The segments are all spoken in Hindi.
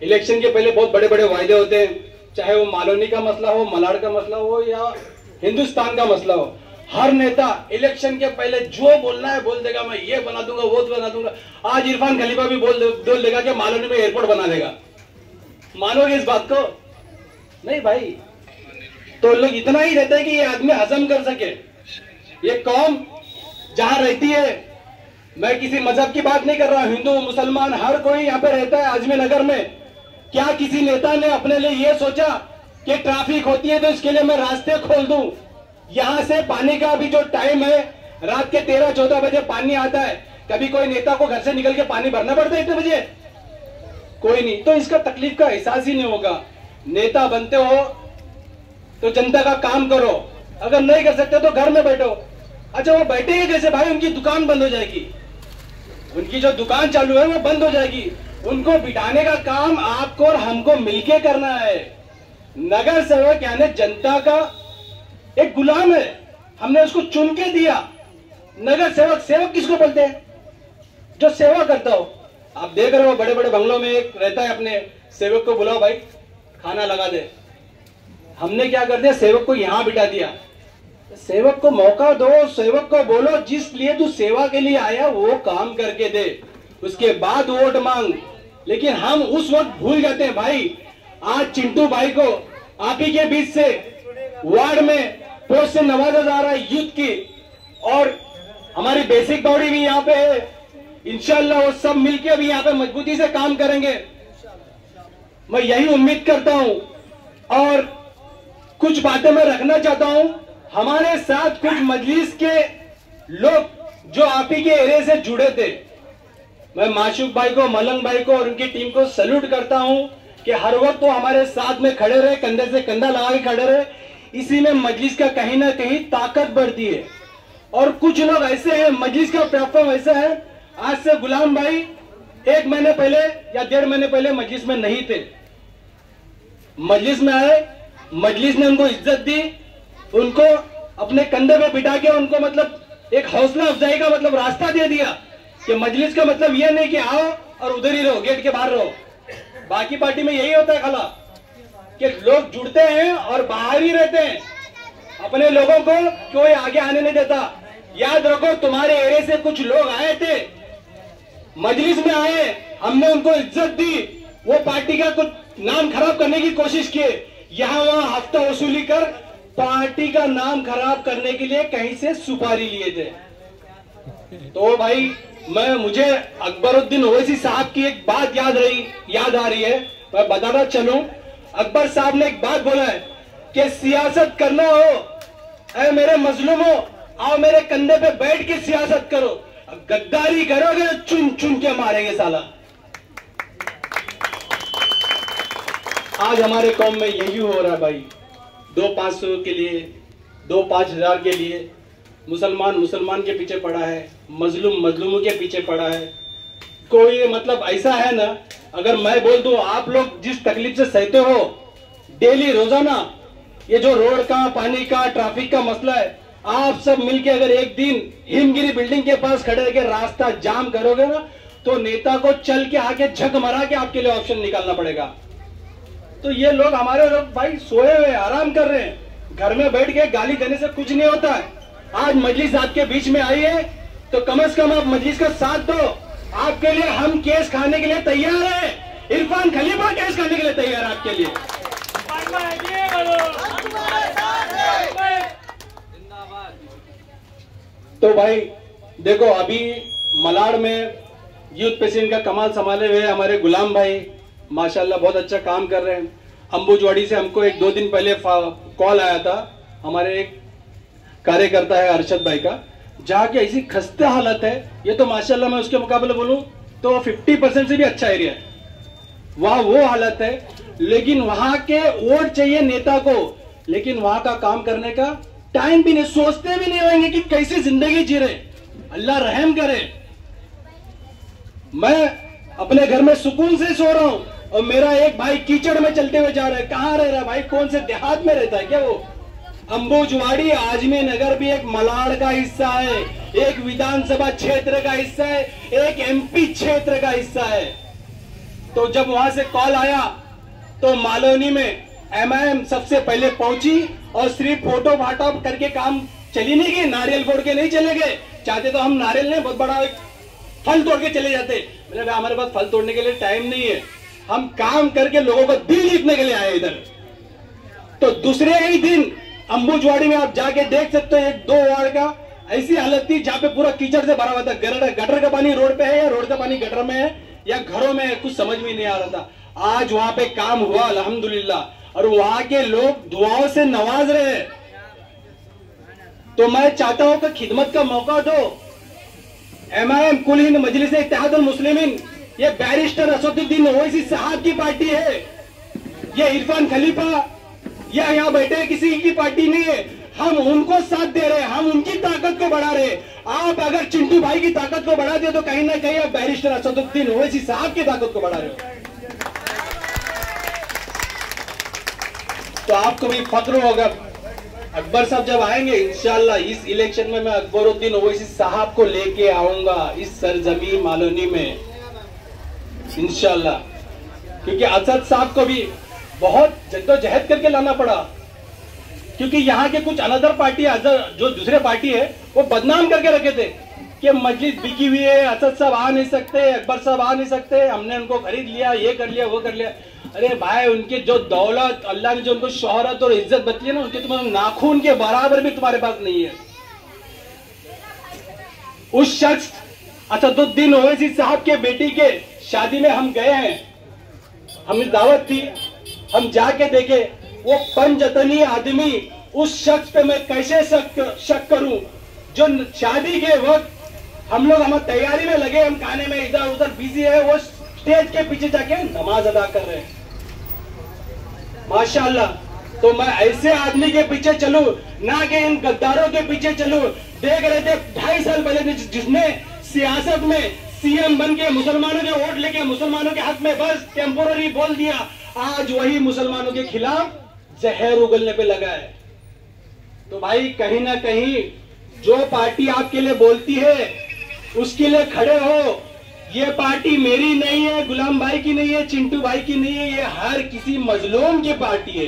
इलेक्शन के पहले बहुत बड़े बड़े वायदे होते हैं, चाहे वो मालोनी का मसला हो, मलाड का मसला हो या हिंदुस्तान का मसला हो। हर नेता इलेक्शन के पहले जो बोलना है बोल देगा, मैं ये बना दूंगा, वो बना दूंगा। आज इरफान खलीफा भी बोल देगा कि मालोनी में एयरपोर्ट बना देगा। मानोगे इस बात को? नहीं भाई। तो लोग इतना ही रहता है कि ये आदमी हजम कर सके। ये कौम जहां रहती है, मैं किसी मजहब की बात नहीं कर रहा, हिंदू मुसलमान हर कोई यहाँ पे रहता है आजमी नगर में। क्या किसी नेता ने अपने लिए ये सोचा कि ट्रैफिक होती है तो इसके लिए मैं रास्ते खोल दूं? यहां से पानी का अभी जो टाइम है, रात के 13-14 बजे पानी आता है। कभी कोई नेता को घर से निकल के पानी भरना पड़ता है इतने बजे? कोई नहीं। तो इसका तकलीफ का एहसास ही नहीं होगा। नेता बनते हो तो जनता का काम करो, अगर नहीं कर सकते तो घर में बैठो। अच्छा, वो बैठेंगे कैसे भाई? उनकी दुकान बंद हो जाएगी, उनकी जो दुकान चालू है वो बंद हो जाएगी। उनको बिठाने का काम आपको और हमको मिलके करना है। नगर सेवक यानी जनता का एक गुलाम है, हमने उसको चुन के दिया। नगर सेवक, सेवक किसको बोलते हैं? जो सेवा करता हो। आप देख रहे हो बड़े बड़े बंगलों में एक रहता है, अपने सेवक को बुलाओ भाई खाना लगा दे। हमने क्या कर दिया? सेवक को यहां बिठा दिया। सेवक को मौका दो, सेवक को बोलो जिस लिए तू सेवा के लिए आया वो काम करके दे, उसके बाद वोट मांग। लेकिन हम उस वक्त भूल जाते हैं भाई। आज चिंटू भाई को आप ही के बीच से वार्ड में पोस्ट से नवाजा जा रहा है यूथ की, और हमारी बेसिक बॉडी भी यहाँ पे है। इंशाल्लाह वो सब मिलके भी यहाँ पे मजबूती से काम करेंगे, मैं यही उम्मीद करता हूं। और कुछ बातें मैं रखना चाहता हूं। हमारे साथ कुछ मजलिस के लोग जो आप ही के एरिया से जुड़े थे, मैं माशूक भाई को, मलंग भाई को और उनकी टीम को सैल्यूट करता हूं कि हर वक्त वो हमारे साथ में खड़े रहे, कंधे से कंधा लगा के खड़े रहे। इसी में मजलिस का कहीं ना कहीं ताकत बढ़ती है। और कुछ लोग ऐसे हैं, मजलिस का प्लेटफॉर्म ऐसा है, आज से गुलाम भाई 1 महीने पहले या 1.5 महीने पहले मजलिस में नहीं थे, मजलिस में आए, मजलिस ने उनको इज्जत दी, उनको अपने कंधे पे बिठा के उनको मतलब एक हौसला अफजाई का मतलब रास्ता दे दिया कि मजलिस का मतलब यह नहीं कि आओ और उधर ही रहो, गेट के बाहर रहो। बाकी पार्टी में यही होता है खाला कि लोग जुड़ते हैं और बाहर ही रहते हैं, अपने लोगों को कोई आगे आने नहीं देता। याद रखो, तुम्हारे एरिया से कुछ लोग आए थे, मजलिस में आए, हमने उनको इज्जत दी, वो पार्टी का कुछ नाम खराब करने की कोशिश किए, यहां वहां हफ्ता वसूली कर पार्टी का नाम खराब करने के लिए कहीं से सुपारी लिए थे। तो भाई मुझे अकबरुद्दीन ओवैसी साहब की एक बात याद आ रही है, मैं बताना चलूं। अकबर साहब ने एक बात बोला है कि सियासत करना हो, ऐ मेरे मजलूमों, आओ मेरे कंधे पे बैठ के सियासत करो, गद्दारी करोगे तो चुन चुन के मारेंगे साला। आज हमारे कौम में यही हो रहा है भाई। 2-500 के लिए, 2-5 हज़ार के लिए मुसलमान के पीछे पड़ा है, मजलूमों के पीछे पड़ा है। कोई मतलब ऐसा है ना, अगर मैं बोल दूं आप लोग जिस तकलीफ से सहते हो डेली रोजाना, ये जो रोड का, पानी का, ट्रैफिक का मसला है, आप सब मिलके अगर एक दिन हिमगिरी बिल्डिंग के पास खड़े होकर रास्ता जाम करोगे ना, तो नेता को चल के आके झक मरा के आपके लिए ऑप्शन निकालना पड़ेगा। तो ये लोग, हमारे लोग भाई सोए हुए आराम कर रहे हैं, घर में बैठ के गाली देने से कुछ नहीं होता है। आज मजलिस आपके बीच में आई है तो कम से कम आप मजलिस का साथ दो। आपके लिए हम केस खाने के लिए तैयार हैं, इरफान खलीफा केस खाने के लिए तैयार है आपके लिए। तो भाई देखो, अभी मलाड में यूथ प्रेसिडेंट का कमाल संभाले हुए हमारे गुलाम भाई माशाल्लाह बहुत अच्छा काम कर रहे हैं। अंबुजवाड़ी से हमको 1-2 दिन पहले कॉल आया था, हमारे एक कार्यकर्ता है अरशद भाई का, जहाँ की ऐसी खस्ते हालत है, ये तो माशाल्लाह मैं उसके मुकाबले बोलूं तो 50% से भी अच्छा एरिया है, वहाँ वो हालत है। लेकिन वहाँ के वोट चाहिए नेता को, लेकिन वहाँ का काम करने का टाइम भी नहीं, सोचते भी नहीं होंगे कि कैसे जिंदगी जी रहे। अल्लाह रहम करे। मैं अपने घर में सुकून से सो रहा हूँ और मेरा एक भाई कीचड़ में चलते हुए जा रहा है। कहाँ रह रहा है भाई? कौन से देहात में रहता है क्या वो? अंबुजवाड़ी, आजमी नगर भी एक मलाड का हिस्सा है, एक विधानसभा क्षेत्र का हिस्सा है, एक MP क्षेत्र का हिस्सा है। तो जब वहां से कॉल आया तो मालोनी में MIM सबसे पहले पहुंची और सिर्फ फोटो फाटो करके काम चली नहीं गई, नारियल फोड़ के नहीं चले गए। चाहते तो हम नारियल ने बहुत बड़ा एक फल तोड़ के चले जाते, मतलब हमारे पास फल तोड़ने के लिए टाइम नहीं है, हम काम करके लोगों को दिल जीतने के लिए आए इधर। तो दूसरे ही दिन अंबुजवाड़ी में आप जाके देख सकते हो, एक 2 वार्ड का ऐसी हालत थी जहां पे पूरा कीचड़ से भरा हुआ था। गटर का पानी रोड पे है या रोड का पानी गटर में है या घरों में है, कुछ समझ में नहीं आ रहा था। आज वहां पे काम हुआ अल्हम्दुलिल्लाह, और वहां के लोग दुआओं से नवाज रहे हैं। तो मैं चाहता हूं कि खिदमत का मौका दो। MIM कुल हिंद मजलिस इत्तेहादुल मुस्लिमीन, ये बैरिस्टर असदुद्दीन ओवैसी साहब की पार्टी है, ये इरफान खलीफा या यहाँ बैठे किसी की पार्टी नहीं है। हम उनको साथ दे रहे हैं, हम उनकी ताकत को बढ़ा रहे हैं। आप अगर चिंटू भाई की ताकत को बढ़ा दे तो कहीं ना कहीं आप बैरिस्टर असदुद्दीन ओवैसी साहब की ताकत को बढ़ा रहे हो। तो आपको भी फक्र होगा। अकबर साहब जब आएंगे इंशाल्लाह इस इलेक्शन में मैं अकबरुद्दीन ओवैसी साहब को लेके आऊंगा इस सरजमी मालोनी में इंशाल्लाह, क्योंकि असद साहब को भी बहुत जद्दोजहद करके लाना पड़ा, क्योंकि यहाँ के कुछ अनदर पार्टी जो दूसरे पार्टी है वो बदनाम करके रखे थे कि मजलिस बिकी हुई है, असद साहब आ नहीं सकते, अकबर साहब आ नहीं सकते, हमने उनको खरीद लिया, ये कर लिया वो कर लिया। अरे भाई, उनके जो दौलत अल्लाह ने जो उनको शोहरत और इज्जत बची है ना, उनके तुम्हारे नाखून के बराबर भी तुम्हारे पास नहीं है। उस शख्स असदुद्दीन ओवैसी साहब के बेटी के शादी में हम गए हैं, हमें दावत थी, हम जाके देखे वो पंजतनी आदमी, उस शख्स पे मैं कैसे शक करूं जो शादी के वक्त हम लोग हमारी तैयारी में लगे, हम खाने में इधर उधर बिजी है, वो स्टेज के पीछे जाके नमाज अदा कर रहे हैं माशाअल्लाह। तो मैं ऐसे आदमी के पीछे चलूं ना कि इन गद्दारों के पीछे चलूं। देख रहे थे 2.5 साल पहले जिसने सियासत में CM बन के मुसलमानों के वोट लेके मुसलमानों के हक में बस टेम्पोररी बोल दिया, आज वही मुसलमानों के खिलाफ जहर उगलने पे लगा है। तो भाई कहीं ना कहीं जो पार्टी आपके लिए बोलती है उसके लिए खड़े हो। ये पार्टी मेरी नहीं है, गुलाम भाई की नहीं है, चिंटू भाई की नहीं है, ये हर किसी मजलूम की पार्टी है।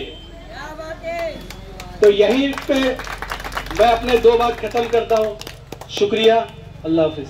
तो यहीं पे मैं अपने 2 बात खत्म करता हूं। शुक्रिया, अल्लाह हाफिज।